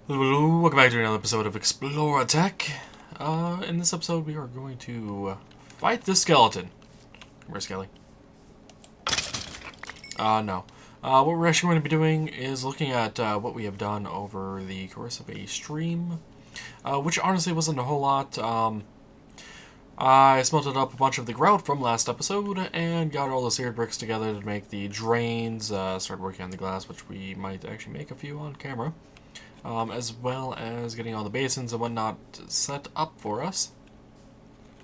Hello, welcome back to another episode of Exploratech. In this episode, we are going to fight this skeleton. Where's Skelly? No. What we're actually going to be doing is looking at what we have done over the course of a stream, which honestly wasn't a whole lot. I smelted up a bunch of the grout from last episode and got all the seared bricks together to make the drains, started working on the glass, which we might actually make a few on camera. As well as getting all the basins and whatnot set up for us.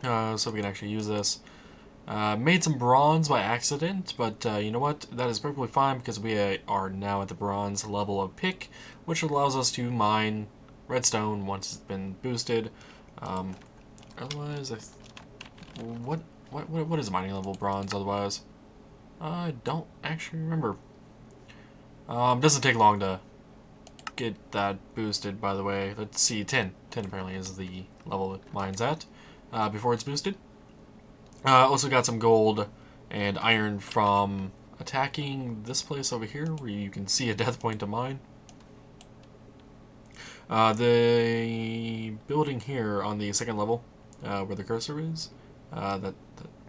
So we can actually use this. Made some bronze by accident, but you know what? That is perfectly fine because we are now at the bronze level of pick, which allows us to mine redstone once it's been boosted. Otherwise, what is mining level bronze? Otherwise, I don't actually remember. Doesn't take long to get that boosted, by the way. Let's see, 10. 10 apparently is the level that mine's at before it's boosted. Also got some gold and iron from attacking this place over here where you can see a death point to mine. The building here on the second level where the cursor is, that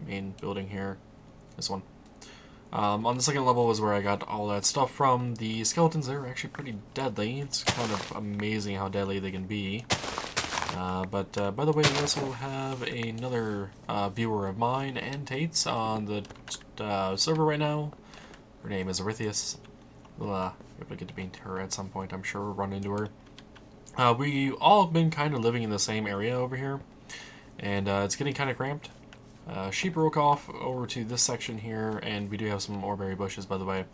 main building here, this one. On the second level is where I got all that stuff from. The skeletons there are actually pretty deadly. It's kind of amazing how deadly they can be. But by the way, we also have another viewer of mine and Tate's on the server right now. Her name is Arithius. We'll be able to get to meet her at some point, I'm sure. We'll run into her. We all have been kind of living in the same area over here, and it's getting kind of cramped. She broke off over to this section here, and we do have some oreberry bushes, by the way.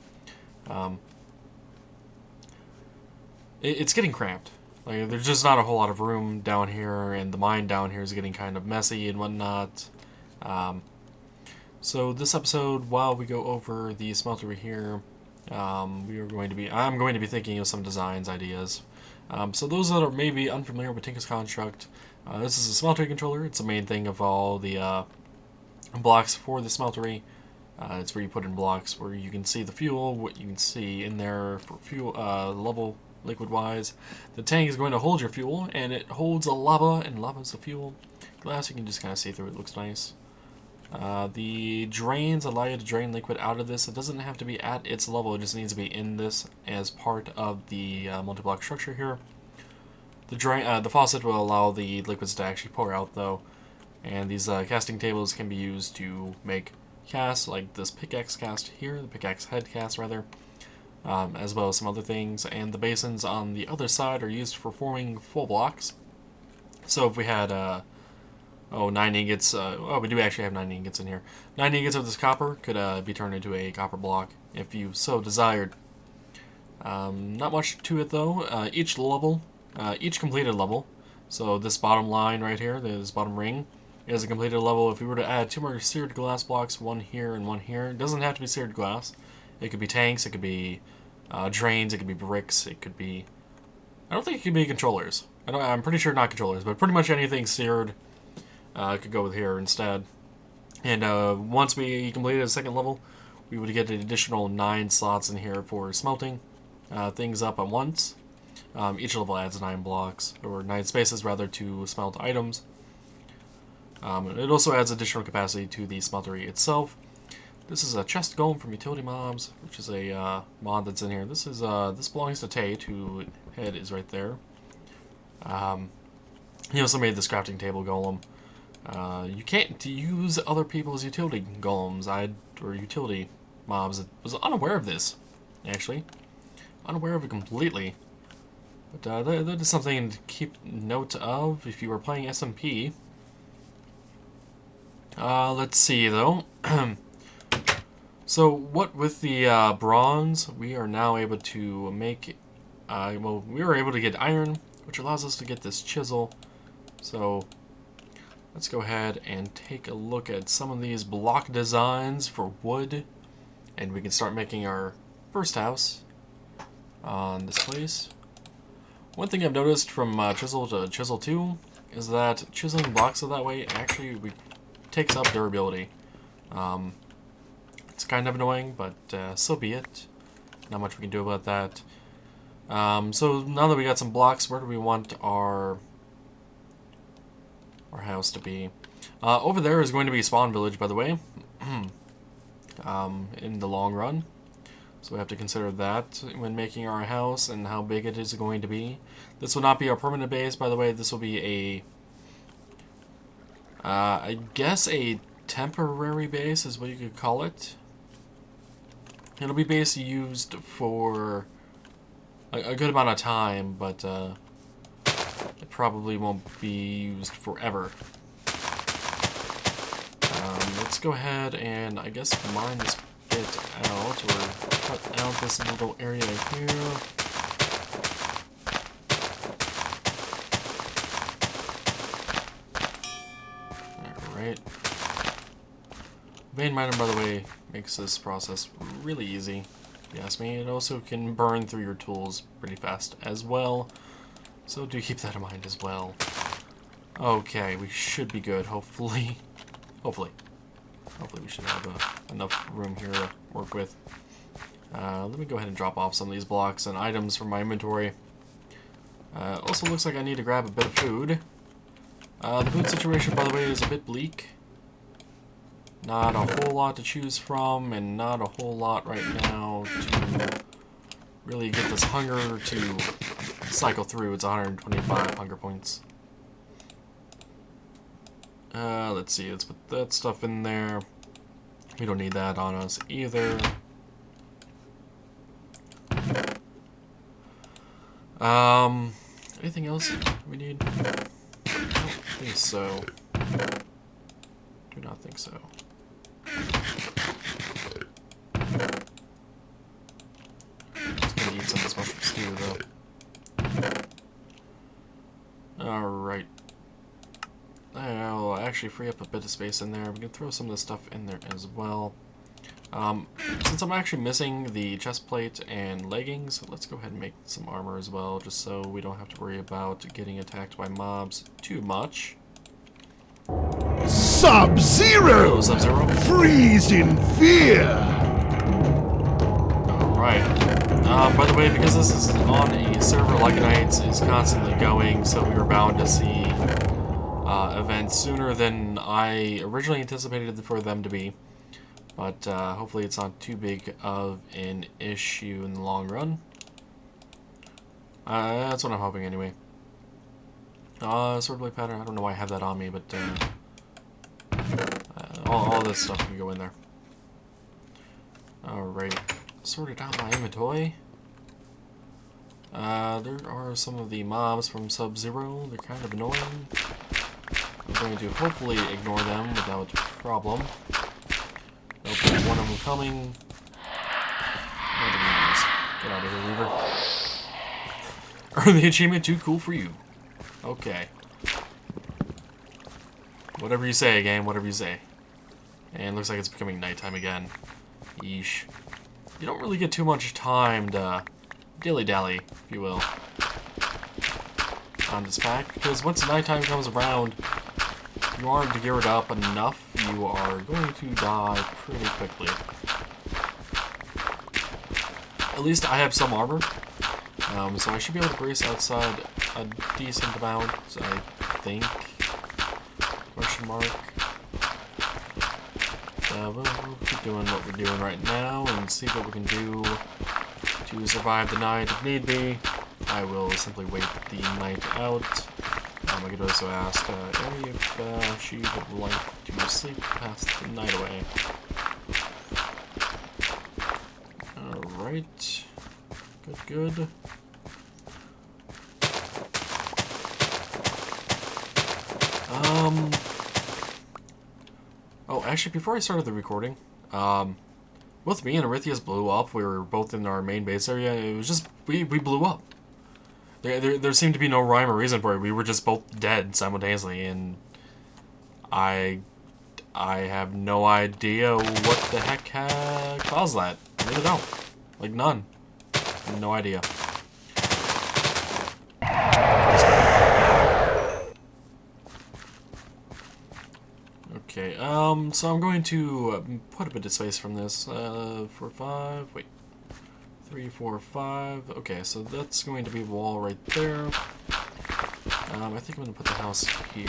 It's getting cramped. Like, there's just not a whole lot of room down here, and the mine down here is getting kind of messy and whatnot. So this episode, while we go over the smeltery here, I'm going to be thinking of some designs ideas. So those that are maybe unfamiliar with Tinker's Construct, this is a smeltery controller. It's the main thing of all the blocks for the smeltery. It's where you put in blocks where you can see the fuel, what you can see in there for fuel level liquid wise. The tank is going to hold your fuel, and it holds a lava, and lava is the fuel. Glass you can just kind of see through, it looks nice. The drains allow you to drain liquid out of this. It doesn't have to be at its level, it just needs to be in this as part of the multi-block structure here. The faucet will allow the liquids to actually pour out though. And these casting tables can be used to make casts, like this pickaxe cast here, the pickaxe head cast rather, as well as some other things. And the basins on the other side are used for forming full blocks. So if we had, 9 ingots, we do actually have 9 ingots in here. 9 ingots of this copper could be turned into a copper block if you so desired. Not much to it though. Each completed level, so this bottom line right here, this bottom ring, is a completed level. If we were to add 2 more seared glass blocks, one here and one here, it doesn't have to be seared glass. It could be tanks, it could be drains, it could be bricks, it could be... I don't think it could be controllers. I'm pretty sure not controllers, but pretty much anything seared could go with here instead. And once we completed the second level, we would get an additional 9 slots in here for smelting things up at once. Each level adds 9 blocks, or 9 spaces rather, to smelt items. It also adds additional capacity to the smeltery itself. This is a chest golem from utility mobs, which is a mod that's in here. This belongs to Tate, whose head is right there. He also made this crafting table golem. You can't use other people's utility golems, or utility mobs. I was unaware of this, actually. Unaware of it completely. But that is something to keep note of if you are playing SMP. Let's see, though. So, what with the bronze, we are now able to make... we were able to get iron, which allows us to get this chisel. So, let's go ahead and take a look at some of these block designs for wood. And we can start making our first house on this place. One thing I've noticed from chisel to chisel 2 is that chiseling blocks of that way actually takes up durability. It's kind of annoying, but so be it. Not much we can do about that. So now that we got some blocks, where do we want our house to be? Over there is going to be spawn village, by the way, in the long run. So we have to consider that when making our house and how big it is going to be. This will not be our permanent base, by the way. This will be I guess a temporary base is what you could call it. It'll be base used for a good amount of time, but it probably won't be used forever. Let's go ahead and, I guess, mine this bit out, or cut out this little area here. Alright. Vein miner, by the way, makes this process really easy, if you ask me. It also can burn through your tools pretty fast as well, so do keep that in mind as well. Okay, we should be good, hopefully. Hopefully we should have enough room here to work with. Let me go ahead and drop off some of these blocks and items from my inventory. Also looks like I need to grab a bit of food. The food situation, by the way, is a bit bleak. Not a whole lot to choose from, and not a whole lot right now to really get this hunger to cycle through. It's 125 hunger points. Let's see, let's put that stuff in there. We don't need that on us either. Anything else we need? I don't think so. Do not think so. Just gonna eat some of this mushroom stew, though. Alright. I'll actually free up a bit of space in there. We can throw some of this stuff in there as well. Since I'm actually missing the chest plate and leggings, let's go ahead and make some armor as well, just so we don't have to worry about getting attacked by mobs too much. Sub-Zero! Sub-Zero. Freeze in fear! Alright. By the way, because this is on a server Lycanites is constantly going, so we were bound to see events sooner than I originally anticipated for them to be. But hopefully it's not too big of an issue in the long run. That's what I'm hoping anyway. Swordblade pattern, I don't know why I have that on me, but all this stuff can go in there. Alright, sorted out my inventory. There are some of the mobs from Sub-Zero. They're kind of annoying. I'm going to hopefully ignore them without problem. Nope, there's one of them coming. Get out of here, Weaver. Earn the achievement too cool for you. Okay. Whatever you say, game, whatever you say. And looks like it's becoming nighttime again. Yeesh. You don't really get too much time to dilly-dally, if you will, on this pack, because once nighttime comes around, if you aren't geared up enough, you are going to die pretty quickly. At least I have some armor, so I should be able to brace outside a decent amount, I think. Question mark. We'll keep doing what we're doing right now and see what we can do to survive the night if need be. I will simply wait the night out. I could also ask Ellie if she would like to sleep past the night away. Alright. Good. Oh, actually, before I started the recording, both me and Arithius blew up. We were both in our main base area. It was just, we blew up. There seemed to be no rhyme or reason for it. We were just both dead simultaneously, and I have no idea what the heck caused that. I really don't. Like, none. No idea. Okay, so I'm going to put a bit of space from this, 4, 5, wait, 3, 4, 5. Okay, so that's going to be a wall right there. I think I'm going to put the house here.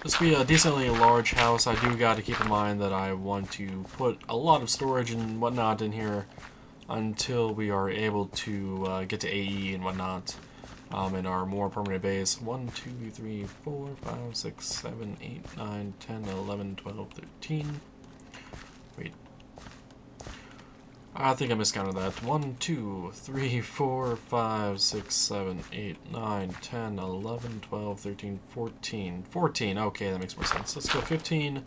This will be a decently large house. I do got to keep in mind that I want to put a lot of storage and whatnot in here until we are able to get to AE and whatnot in our more permanent base. 1, 2, 3, 4, 5, 6, 7, 8, 9, 10, 11, 12, 13. Wait. I think I miscounted that. 1, 2, 3, 4, 5, 6, 7, 8, 9, 10, 11, 12, 13, 14. 14, okay, that makes more sense. Let's go 15,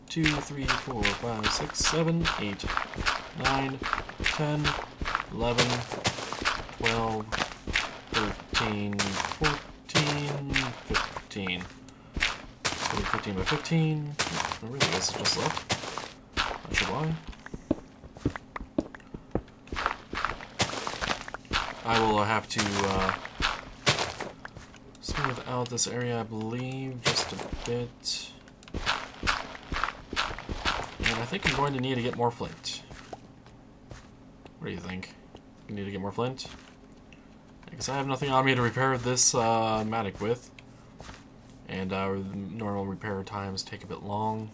2, 3, 4, 5, 6, 7, 8, 9, 10, 11, 12, 13, 14, 15. So 15 by 15. I really guess it's just left. Not sure why. I will have to smooth out this area, I believe, just a bit. And I think I'm going to need to get more flint. What do you think? You need to get more flint? Because I have nothing on me to repair this matic with. And normal repair times take a bit long.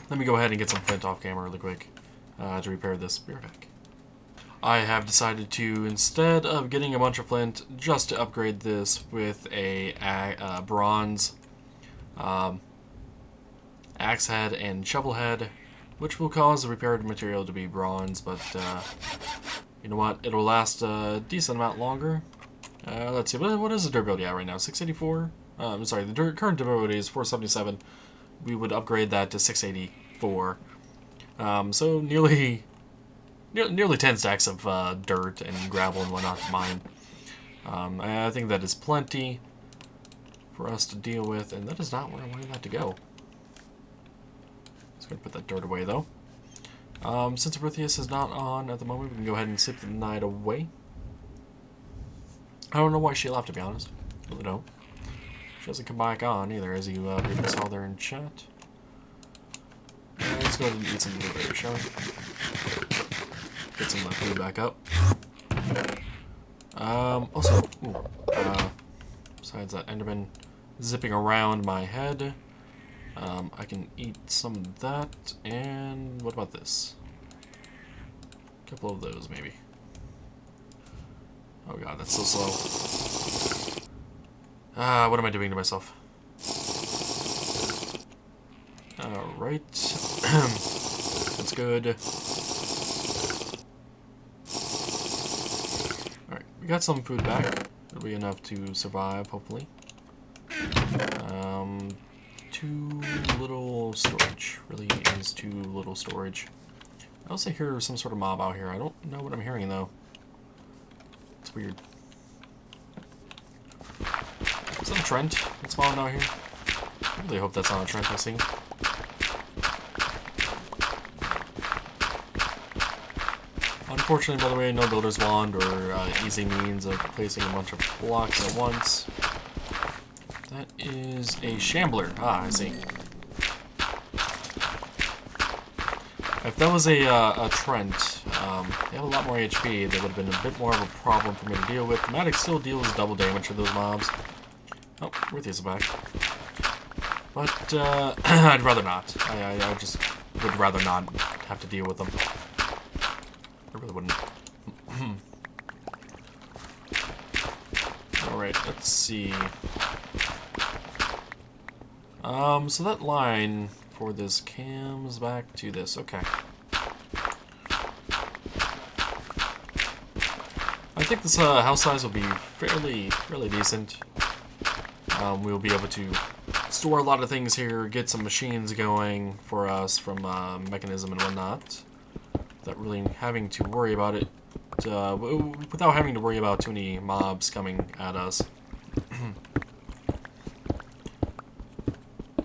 Let me go ahead and get some flint off camera really quick to repair this. Be right back. I have decided to, instead of getting a bunch of flint, just to upgrade this with a bronze axe head and shovel head, which will cause the repaired material to be bronze, but you know what, it'll last a decent amount longer. Let's see, what is the durability at right now? 684? I'm sorry, the current durability is 477. We would upgrade that to 684. So nearly 10 stacks of dirt and gravel and whatnot to mine. I think that is plenty for us to deal with, and that is not where I wanted that to go. Let's go put that dirt away, though. Since Erytheus is not on at the moment, we can go ahead and sleep the night away. I don't know why she left, to be honest. I really don't. She doesn't come back on either, as you briefly saw there in chat. Let's go ahead and eat some blueberries, shall we? Get some food back up. Also, besides that Enderman zipping around my head, I can eat some of that, and what about this? A couple of those, maybe. Oh god, that's so slow. What am I doing to myself? Alright. That's good. Alright, we got some food back. It'll be enough to survive, hopefully. Too little storage. Really is too little storage. I also hear some sort of mob out here. I don't know what I'm hearing, though. It's weird. Is that a Trent that's spawning out here? I really hope that's not a Trent I see. Unfortunately, by the way, no builder's wand or easy means of placing a bunch of blocks at once. That is a shambler. Ah, I see. If that was a Trent, they have a lot more HP, that would have been a bit more of a problem for me to deal with. Matic still deals double damage to those mobs. Oh, Erytheus is back. But, I'd rather not. I just would rather not have to deal with them. I really wouldn't. Alright, let's see. So that line for this comes back to this. Okay. I think this house size will be fairly decent. We'll be able to store a lot of things here, get some machines going for us from mechanism and whatnot, without really having to worry about it, without having to worry about too many mobs coming at us.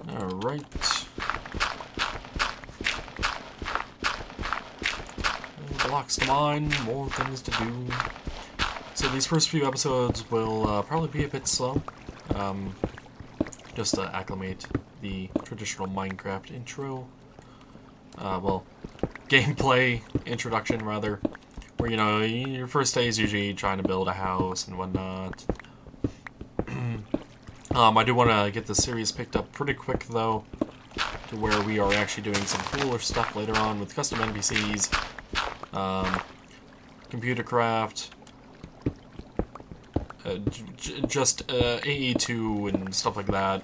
Alright. Blocks to mine, more things to do. So these first few episodes will probably be a bit slow. Just to acclimate the traditional Minecraft intro. Well, gameplay introduction, rather. Where, you know, your first day is usually trying to build a house and whatnot. I do want to get this series picked up pretty quick, though, to where we are actually doing some cooler stuff later on with custom NPCs, computer craft, just AE2 and stuff like that.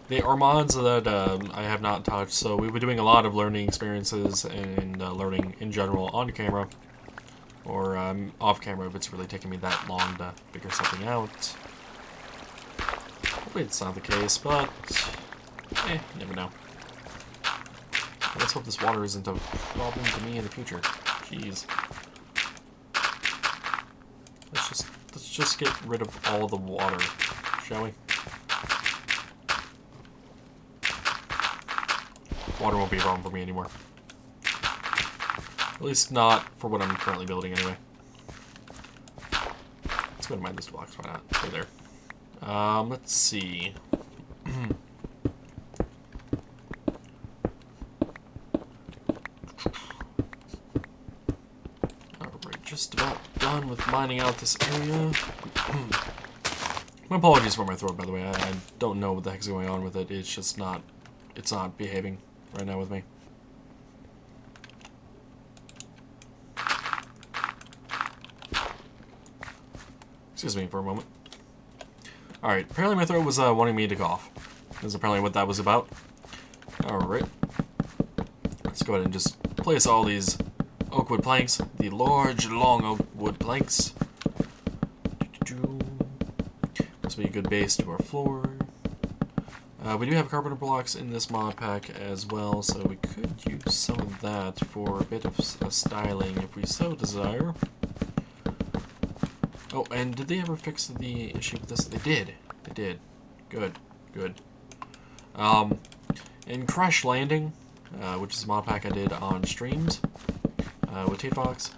They are mods that I have not touched, so we'll be doing a lot of learning experiences and learning in general on camera, or off camera if it's really taking me that long to figure something out. Hopefully it's not the case, but you never know. Let's hope this water isn't a problem to me in the future. Jeez. Let's just get rid of all the water, shall we? Water won't be a problem for me anymore. At least not for what I'm currently building anyway. Let's go to mine these blocks, why not? They're there. Let's see. Alright, just about done with mining out this area. My apologies for my throat, by the way. I don't know what the heck's going on with it. It's just not... It's not behaving right now with me. Excuse me for a moment. Alright, apparently my throat was wanting me to cough. That's apparently what that was about. Alright. Let's go ahead and just place all these oak wood planks. The large, long oak wood planks. This will be a good base to our floor. We do have carpenter blocks in this mod pack as well, so we could use some of that for a bit of styling if we so desire. Oh, and did they ever fix the issue with this? They did. They did. Good. Good. In Crash Landing, which is a mod pack I did on streams with T-Fox,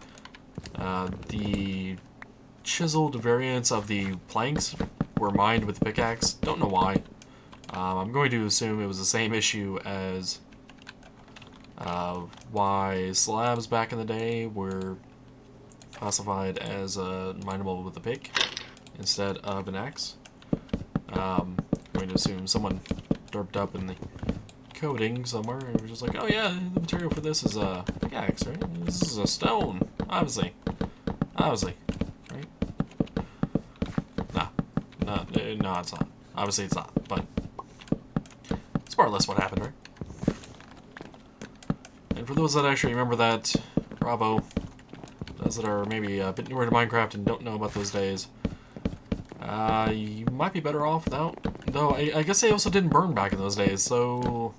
the chiseled variants of the planks were mined with the pickaxe. Don't know why. I'm going to assume it was the same issue as why slabs back in the day were classified as mineable with a pick instead of an axe. I'm going to assume someone derped up in the coding somewhere and was just like, oh yeah, the material for this is a pickaxe, right? This is a stone, obviously. Obviously, right? No, it's not. Obviously it's not, but it's more or less what happened, right? And for those that actually remember that, bravo. Those that are maybe a bit newer to Minecraft and don't know about those days, you might be better off without. Though, I guess they also didn't burn back in those days, so...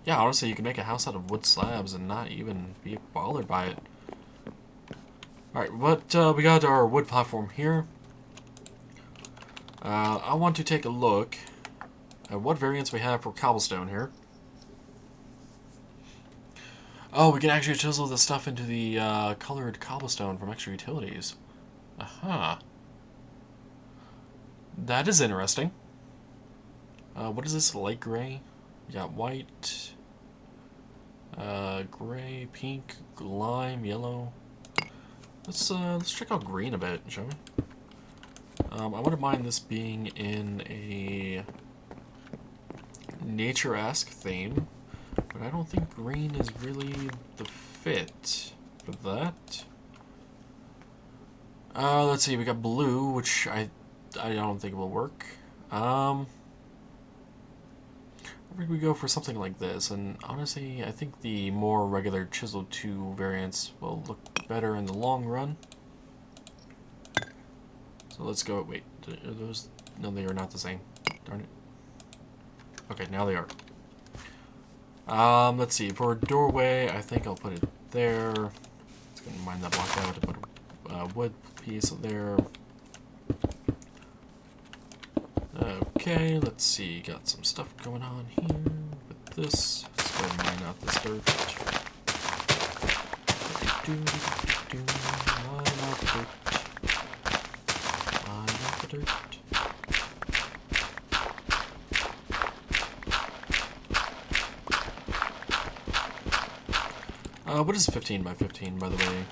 Yeah, honestly, you can make a house out of wood slabs and not even be bothered by it. Alright, we got our wood platform here. I want to take a look at what variants we have for cobblestone here. Oh, we can actually chisel this stuff into the colored cobblestone from extra utilities. Aha. That is interesting. What is this? Light gray? We got white, gray, pink, lime, yellow. Let's check out green a bit, shall we? I wouldn't mind this being in a nature-esque theme, but I don't think green is really the fit for that. Let's see, we got blue, which I don't think will work. I think we go for something like this, and honestly, I think the more regular Chisel 2 variants will look better in the long run. So let's go, wait, are those, no, they are not the same, darn it. Okay, now they are. Let's see, for a doorway, I think I'll put it there. Let's go and mine that block out to put a wood piece there. Okay, let's see, got some stuff going on here with this. Let's go and mine out this dirt. Mine out the dirt. Mine out the dirt. What is 15 by 15, by the way?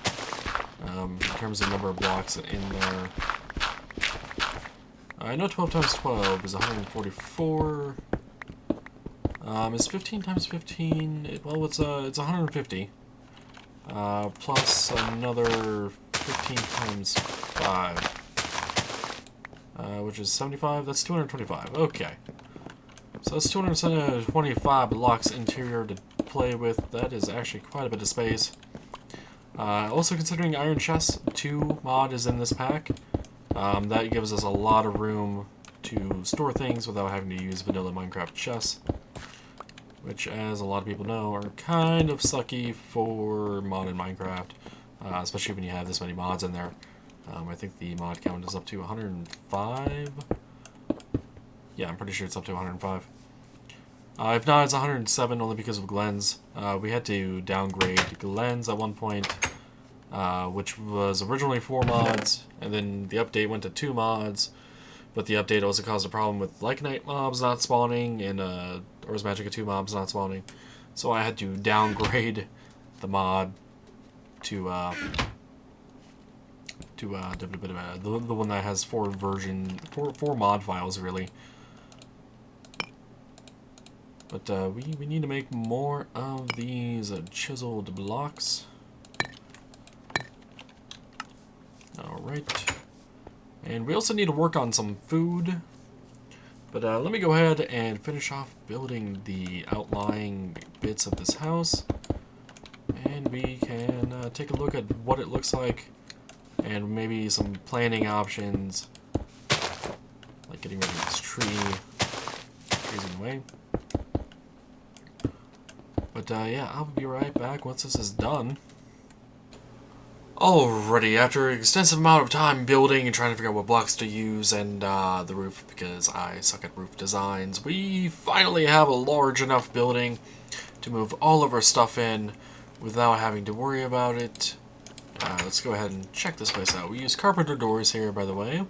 In terms of number of blocks in there. I know 12 times 12 is 144. Is 15 times 15? Well, it's 150. Plus another 15 times 5, which is 75. That's 225. Okay. So that's 225 blocks interior to play with. That is actually quite a bit of space. Also considering Iron Chest 2 mod is in this pack, that gives us a lot of room to store things without having to use vanilla Minecraft chests, which, as a lot of people know, are kind of sucky for modded Minecraft, especially when you have this many mods in there. I think the mod count is up to 105. Yeah, I'm pretty sure it's up to 105. If not, it's 107 only because of Glenn's. We had to downgrade Glenn's at one point, which was originally 4 mods, and then the update went to 2 mods, but the update also caused a problem with Lycanite mobs not spawning and Ors Magica 2 mobs not spawning, so I had to downgrade the mod to the one that has 4 mod files, really. But we need to make more of these chiseled blocks. Alright. And we also need to work on some food. But let me go ahead and finish off building the outlying bits of this house. And we can take a look at what it looks like. And maybe some planning options. Like getting rid of this tree. Trees in the way. But yeah, I'll be right back once this is done. Alrighty, after an extensive amount of time building and trying to figure out what blocks to use and the roof, because I suck at roof designs, we finally have a large enough building to move all of our stuff in without having to worry about it. Let's go ahead and check this place out. We use carpenter doors here, by the way.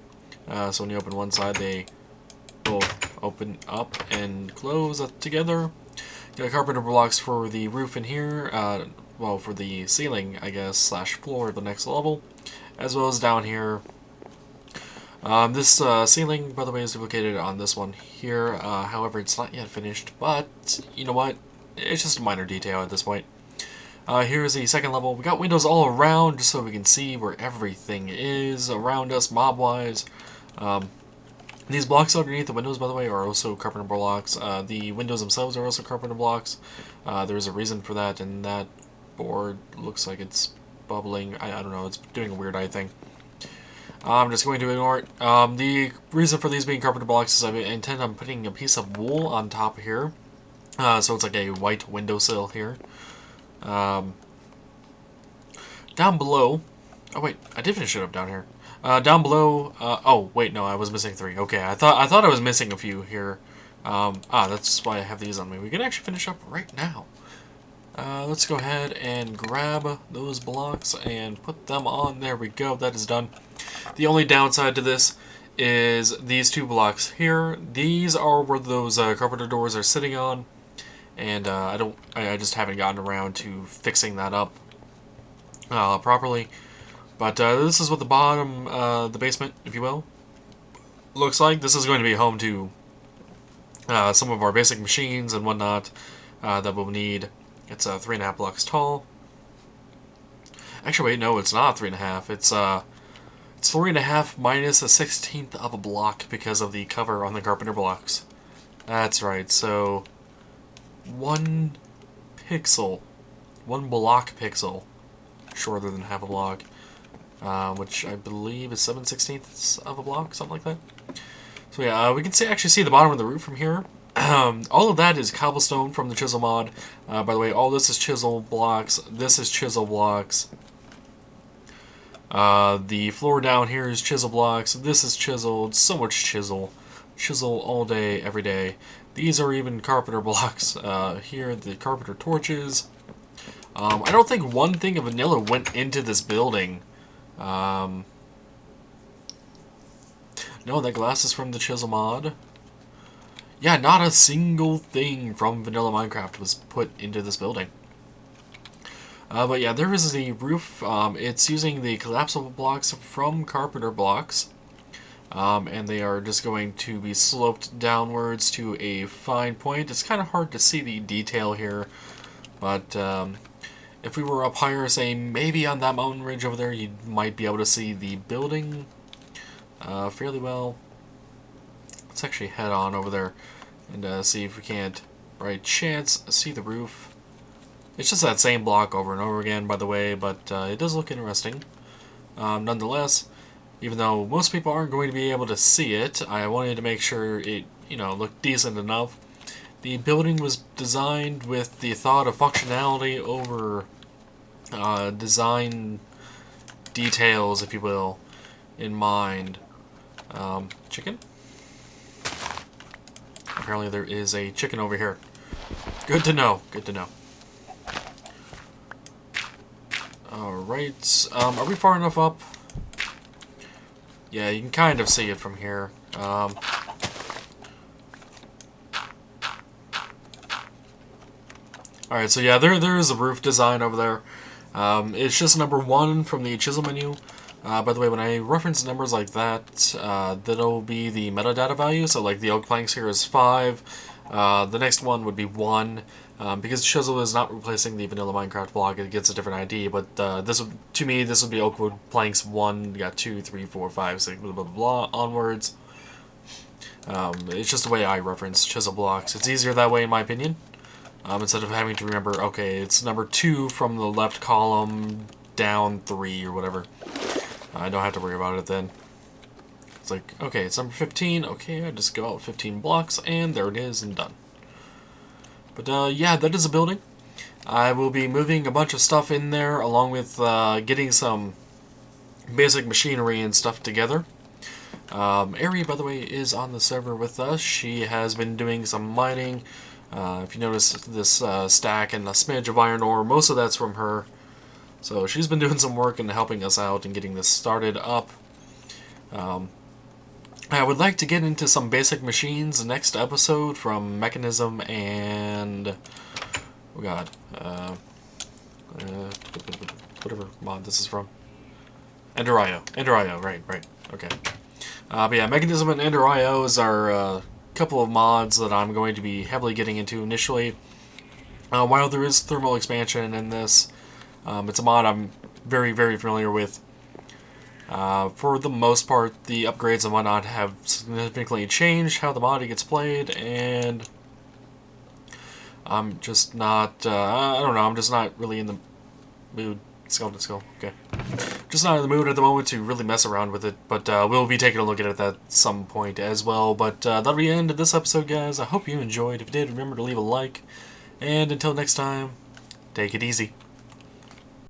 So when you open one side, they both open up and close together. Got carpenter blocks for the roof in here, well, for the ceiling, I guess, slash floor at the next level, as well as down here. This ceiling, by the way, is duplicated on this one here. However, it's not yet finished, but you know what? It's just a minor detail at this point. Here's the second level. We got windows all around just so we can see where everything is around us, mob-wise. These blocks underneath the windows, by the way, are also carpenter blocks. The windows themselves are also carpenter blocks. There's a reason for that, and that board looks like it's bubbling. I don't know, it's doing a weird eye thing. I'm just going to ignore it. The reason for these being carpenter blocks is I intend on putting a piece of wool on top here. So it's like a white windowsill here. Down below... Oh wait, I did finish it up down here. Down below, oh wait, no, I was missing 3. Okay, I thought I was missing a few here. That's why I have these on me. We can actually finish up right now. Let's go ahead and grab those blocks and put them on. There we go, that is done. The only downside to this is these 2 blocks here. These are where those carpenter doors are sitting on, and I just haven't gotten around to fixing that up properly. But this is what the bottom, the basement, if you will, looks like. This is going to be home to some of our basic machines and whatnot that we'll need. It's 3.5 blocks tall. Actually, wait, no, it's not 3.5. It's 4.5 minus a 16th of a block because of the cover on the carpenter blocks. That's right. So 1 pixel, 1 block pixel, shorter than half a block. Which I believe is 7/16 of a block, something like that. So yeah, we can actually see the bottom of the roof from here. All of that is cobblestone from the chisel mod. By the way, all this is chisel blocks. This is chisel blocks. The floor down here is chisel blocks. This is chiseled. So much chisel. Chisel all day, every day. These are even carpenter blocks. Here, the carpenter torches. I don't think one thing of vanilla went into this building. No, that glass is from the chisel mod. Yeah, not a single thing from vanilla Minecraft was put into this building. But yeah, there is the roof. It's using the collapsible blocks from carpenter blocks. And they are just going to be sloped downwards to a fine point. It's kind of hard to see the detail here, but if we were up higher, say maybe on that mountain ridge over there, you might be able to see the building fairly well. Let's actually head on over there and see if we can't, by chance, see the roof. It's just that same block over and over again, by the way, but it does look interesting. Nonetheless, even though most people aren't going to be able to see it, I wanted to make sure it, looked decent enough. The building was designed with the thought of functionality over design details, if you will, in mind. Chicken? Apparently there is a chicken over here. Good to know. Good to know. Alright. Are we far enough up? Yeah, you can kind of see it from here. Alright, so yeah, there is a roof design over there. It's just number 1 from the chisel menu. By the way, when I reference numbers like that, that'll be the metadata value. So like the oak planks here is 5. The next one would be 1. Because chisel is not replacing the vanilla Minecraft block, it gets a different ID. But to me, this would be oak wood planks 1. You got 2, 3, 4, 5, 6, blah blah blah onwards. It's just the way I reference chisel blocks. It's easier that way, in my opinion. Instead of having to remember, okay, it's number 2 from the left column down 3 or whatever. I don't have to worry about it then. It's like, okay, it's number 15. Okay, I just go out 15 blocks, and there it is, and done. But yeah, that is a building. I will be moving a bunch of stuff in there, along with getting some basic machinery and stuff together. Ari, by the way, is on the server with us. She has been doing some mining. If you notice this stack and a smidge of iron ore, most of that's from her. So she's been doing some work and helping us out and getting this started up. I would like to get into some basic machines next episode from Mechanism and... oh god. Whatever mod this is from. Ender.io. Ender.io, right, okay. But yeah, Mechanism and Ender.io are a couple of mods that I'm going to be heavily getting into initially. While there is thermal expansion in this, it's a mod I'm very, very familiar with. For the most part, the upgrades and whatnot have significantly changed how the mod gets played, and I'm just not, I don't know, I'm just not really in the mood. Skeleton skull, okay. Just not in the mood at the moment to really mess around with it, but we'll be taking a look at it at some point as well. But that'll be the end of this episode, guys. I hope you enjoyed. If you did, remember to leave a like, and until next time, take it easy.